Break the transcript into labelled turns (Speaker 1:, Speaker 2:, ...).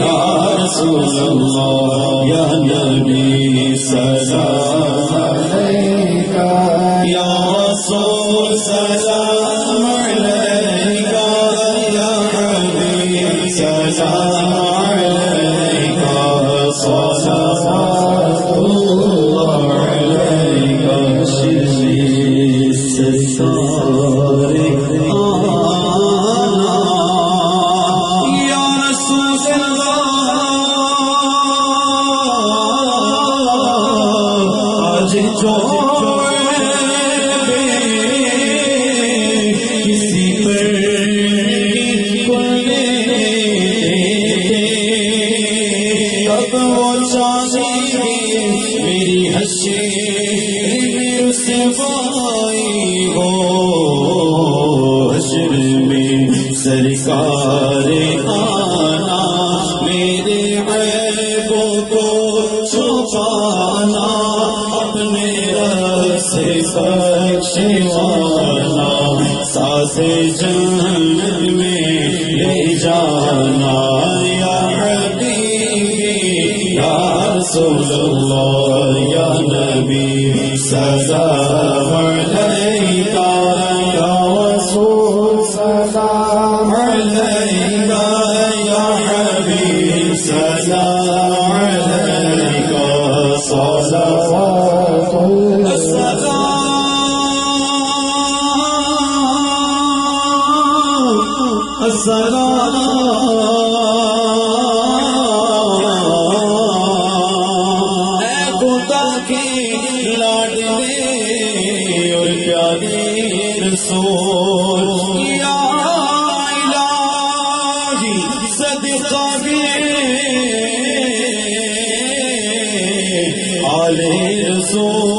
Speaker 1: یا رسول اللہ یا نبی سلام علیکہ یا رسول سلام علیکہ یا حبیب سلام علیکہ صلوات اللہ علیکہ ستارے آنا یا رسول اللہ آج جو کسی پر اب وہ چاہیے میری ہنسی میرے رسوائی ہو حشر میں سرکار آنا میرے عیبوں کو چھپانا اپنے رب سے بخشوانا ساز جنت میں لے جانا یا حبیبی یا رسول اللہ یا نبی سلام علیکہ یا رسول سلام علیکہ یا حبیب سلام علیکہ صلوات السلام اے خدا کے لاڈلے اور پیارے رسول یا الہی صدقہ آل رسول